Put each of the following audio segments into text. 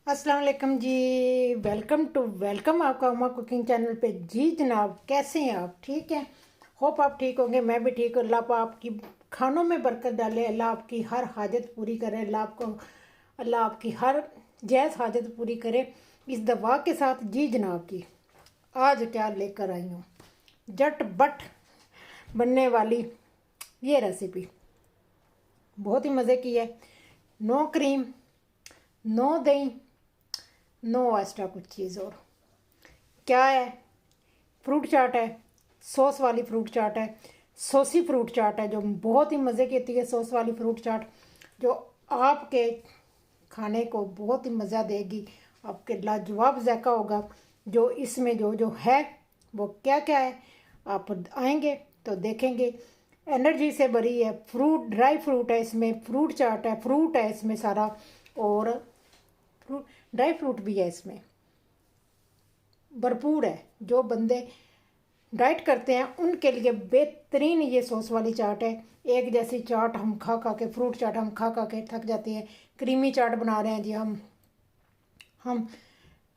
अस्सलाम वालेकुम जी। वेलकम आपका उमा कुकिंग चैनल पे। जी जनाब, कैसे हैं आप? ठीक हैं? होप आप ठीक होंगे। मैं भी ठीक हूँ। अल्लाह पाक आपकी खानों में बरकत डाले। अल्लाह आपकी हर हाजत पूरी करे। अल्लाह आपकी हर जायज़ हाजत पूरी करे। इस दवा के साथ जी जनाब जी, आज क्या लेकर आई हूँ, झट बट बनने वाली ये रेसिपी। बहुत ही मज़े की है। नो क्रीम, नो दही, नो एक्स्ट्रा कुछ चीज़। और क्या है? फ्रूट चाट है। सॉस वाली फ्रूट चाट है। सॉसी फ्रूट चाट है जो बहुत ही मज़े की होती है। सॉस वाली फ्रूट चाट जो आपके खाने को बहुत ही मज़ा देगी, आपके लाजवाब जायका होगा। जो इसमें जो जो है वो क्या क्या है, आप आएंगे तो देखेंगे। एनर्जी से भरी है। फ्रूट, ड्राई फ्रूट है इसमें। फ्रूट चाट है, फ्रूट है इसमें सारा। और फ्रूट, ड्राई फ्रूट भी है इसमें, भरपूर है। जो बंदे डाइट करते हैं उनके लिए बेहतरीन ये सॉस वाली चाट है। एक जैसी चाट हम खा खा के, फ्रूट चाट हम खा खा के थक जाते हैं। क्रीमी चाट बना रहे हैं जी हम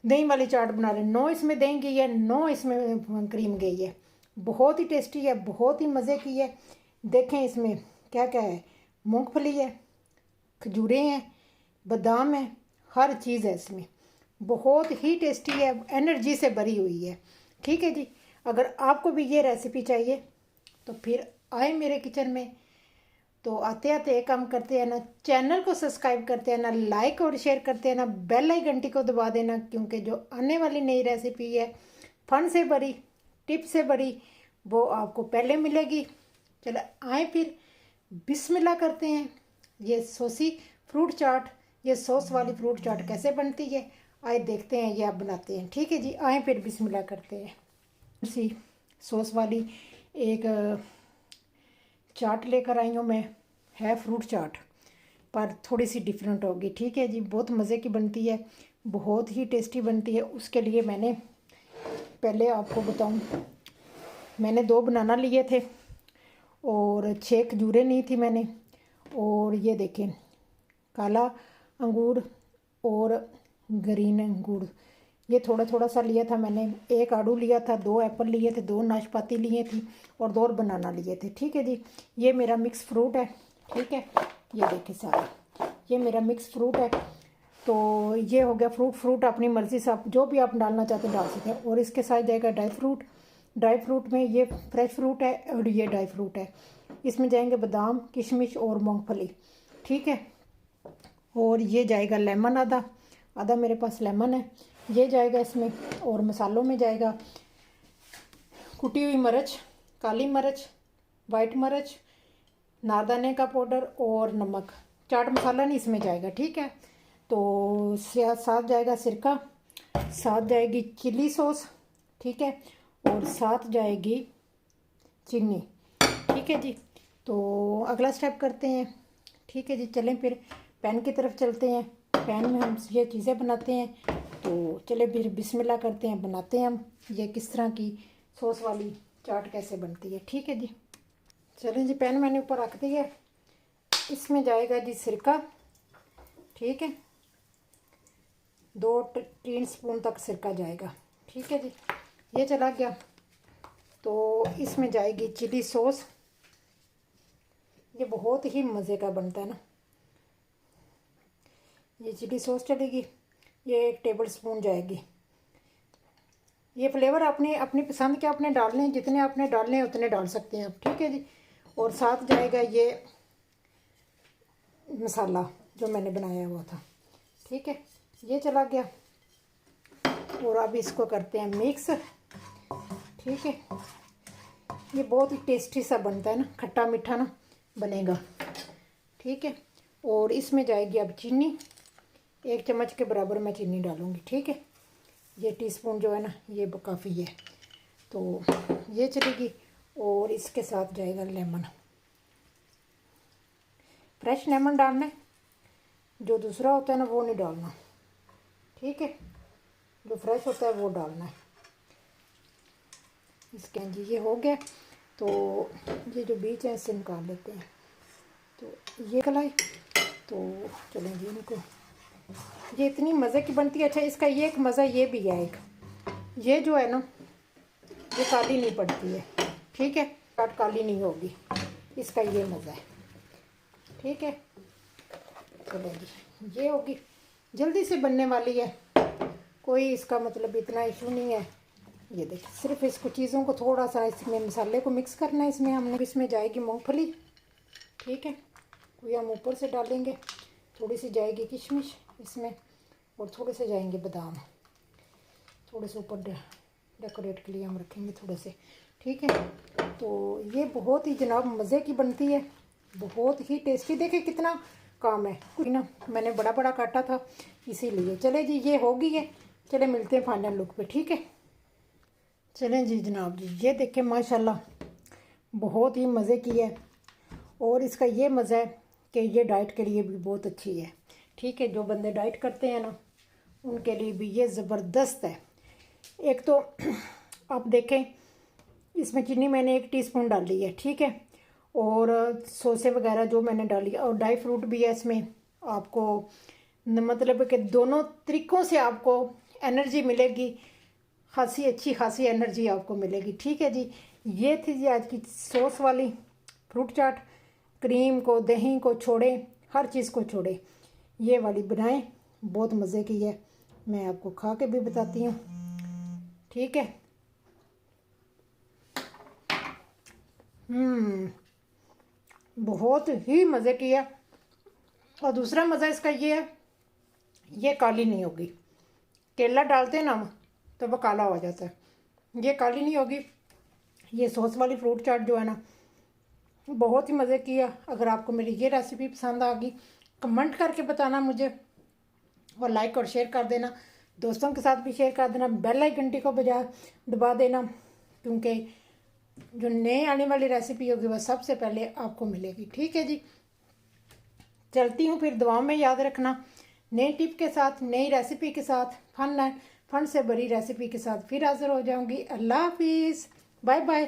दही वाली चाट बना रहे हैं। नो इसमें दही गई है, नो इसमें क्रीम गई है। बहुत ही टेस्टी है, बहुत ही मज़े की है। देखें इसमें क्या क्या है। मूंगफली है, खजूरें हैं, बादाम है, हर चीज़ है इसमें। बहुत ही टेस्टी है, एनर्जी से भरी हुई है। ठीक है जी। अगर आपको भी ये रेसिपी चाहिए तो फिर आए मेरे किचन में। तो आते आते एक काम करते हैं ना, चैनल को सब्सक्राइब करते हैं ना, लाइक और शेयर करते हैं ना, बेल आई घंटी को दबा देना, क्योंकि जो आने वाली नई रेसिपी है फन से भरी, टिप से भरी, वो आपको पहले मिलेगी। चलो आए फिर बिस्मिल्लाह करते हैं। ये सॉसी फ्रूट चाट, ये सॉस वाली फ्रूट चाट कैसे बनती है आए देखते हैं। ये आप बनाते हैं। ठीक है जी, आए फिर बिस्मिल्लाह करते हैं। सी सॉस वाली एक चाट लेकर आई हूँ मैं। है फ्रूट चाट, पर थोड़ी सी डिफरेंट होगी। ठीक है जी, बहुत मज़े की बनती है, बहुत ही टेस्टी बनती है। उसके लिए मैंने पहले आपको बताऊँ, मैंने 2 बनाना लिए थे और 6 खजूरें ली थी मैंने। और ये देखें, काला अंगूर और ग्रीन अंगूर, ये थोड़ा थोड़ा सा लिया था मैंने। 1 आड़ू लिया था, 2 एप्पल लिए थे, 2 नाशपाती लिए थी और 2 बनाना लिए थे। ठीक है जी। ये मेरा मिक्स फ्रूट है। ठीक है, ये देखिए सारा ये मेरा मिक्स फ्रूट है। तो ये हो गया फ्रूट अपनी मर्ज़ी से आप जो भी आप डालना चाहते हैं डाल सकते हैं। और इसके साथ जाएगा ड्राई फ्रूट। ड्राई फ्रूट में ये फ्रेश फ्रूट है और ये ड्राई फ्रूट है। इसमें जाएंगे बादाम, किशमिश और मूंगफली। ठीक है। और ये जाएगा लेमन, आधा आधा मेरे पास लेमन है, ये जाएगा इसमें। और मसालों में जाएगा कुटी हुई मिर्च, काली मिर्च, वाइट मिर्च, नारदाने का पाउडर और नमक। चाट मसाला नहीं इसमें जाएगा। ठीक है। तो साथ जाएगा सिरका, साथ जाएगी चिली सॉस। ठीक है। और साथ जाएगी चीनी। ठीक है जी। तो अगला स्टेप करते हैं। ठीक है जी, चलें फिर पैन की तरफ चलते हैं। पैन में हम ये चीज़ें बनाते हैं। तो चले फिर बिस्मिल्लाह करते हैं, बनाते हैं हम ये किस तरह की सॉस वाली चाट कैसे बनती है। ठीक है जी। चलें जी, पैन मैंने ऊपर रख दिया है। इसमें जाएगा जी सिरका। ठीक है, 2 टी स्पून तक सिरका जाएगा। ठीक है जी, ये चला गया। तो इसमें जाएगी चिली सॉस। ये बहुत ही मज़े का बनता है ना। ये चिली सॉस चलेगी, ये 1 टेबल स्पून जाएगी। ये फ्लेवर अपनी अपनी पसंद के आपने डालने हैं, जितने आपने डालने हैं उतने डाल सकते हैं आप। ठीक है जी। और साथ जाएगा ये मसाला जो मैंने बनाया हुआ था। ठीक है, ये चला गया। और अब इसको करते हैं मिक्स। ठीक है, ये बहुत ही टेस्टी सा बनता है ना, खट्टा मीठा ना बनेगा। ठीक है। और इसमें जाएगी अब चीनी। 1 चम्मच के बराबर मैं चीनी डालूँगी। ठीक है, ये टीस्पून जो है ना ये काफ़ी है। तो ये चलेगी। और इसके साथ जाएगा लेमन। फ्रेश लेमन डालना है, जो दूसरा होता है ना वो नहीं डालना। ठीक है, जो फ्रेश होता है वो डालना है। इसके जी ये हो गया। तो ये जो बीच है इससे निकाल लेते हैं। तो ये कलाई, तो चलें जी इनको ये इतनी मज़े की बनती है। अच्छा, इसका ये एक मज़ा ये भी है, एक ये जो है ना, ये काली नहीं पड़ती है, ठीक है, चाट काली नहीं होगी, इसका ये मज़ा है, ठीक है। चलो जी, ये होगी, जल्दी से बनने वाली है, कोई इसका मतलब इतना इशू नहीं है। ये देखिए, सिर्फ इसको चीज़ों को थोड़ा सा इसमें मसाले को मिक्स करना है। इसमें हमने इसमें जाएगी मूंगफली, ठीक है, कोई हम ऊपर से डालेंगे, थोड़ी सी जाएगी किशमिश इसमें, और थोड़े से जाएंगे बादाम, थोड़े से ऊपर डेकोरेट के लिए हम रखेंगे थोड़े से, ठीक है। तो ये बहुत ही जनाब मज़े की बनती है, बहुत ही टेस्टी। देखिए कितना काम है, कुछ ना मैंने बड़ा बड़ा काटा था इसीलिए। चले जी, ये हो गई है, चले मिलते हैं फाइनल लुक पे, ठीक है। चलें जी जनाब जी, ये देखें माशाल्लाह बहुत ही मज़े की है, और इसका ये मज़ा है कि ये डाइट के लिए भी बहुत अच्छी है, ठीक है। जो बंदे डाइट करते हैं ना, उनके लिए भी ये ज़बरदस्त है। एक तो आप देखें, इसमें चीनी मैंने 1 टीस्पून डाली है, ठीक है, और सौसे वगैरह जो मैंने डाली, और ड्राई फ्रूट भी है इसमें। आपको मतलब कि दोनों तरीक़ों से आपको एनर्जी मिलेगी, खासी अच्छी खासी एनर्जी आपको मिलेगी, ठीक है जी। ये थी जी आज की सॉस वाली फ्रूट चाट। क्रीम को, दही को छोड़े, हर चीज़ को छोड़े, ये वाली बनाएं, बहुत मज़े की है। मैं आपको खा के भी बताती हूँ, ठीक है। बहुत ही मज़े की है। और दूसरा मज़ा इसका ये है, ये काली नहीं होगी। केला डालते हैं ना हम, तो वह काला हो जाता है, ये काली नहीं होगी। ये सॉस वाली फ्रूट चाट जो है ना, बहुत ही मज़े की है। अगर आपको मेरी ये रेसिपी पसंद आ गई, कमेंट करके बताना मुझे, और लाइक और शेयर कर देना, दोस्तों के साथ भी शेयर कर देना, बेल आइकन को दबा देना, क्योंकि जो नए आने वाली रेसिपी होगी वह सबसे पहले आपको मिलेगी, ठीक है जी। चलती हूँ फिर, दुआओं में याद रखना, नई टिप के साथ, नई रेसिपी के साथ, फन से भरी रेसिपी के साथ फिर हाजिर हो जाऊँगी। अल्लाह हाफिज़, बाय बाय।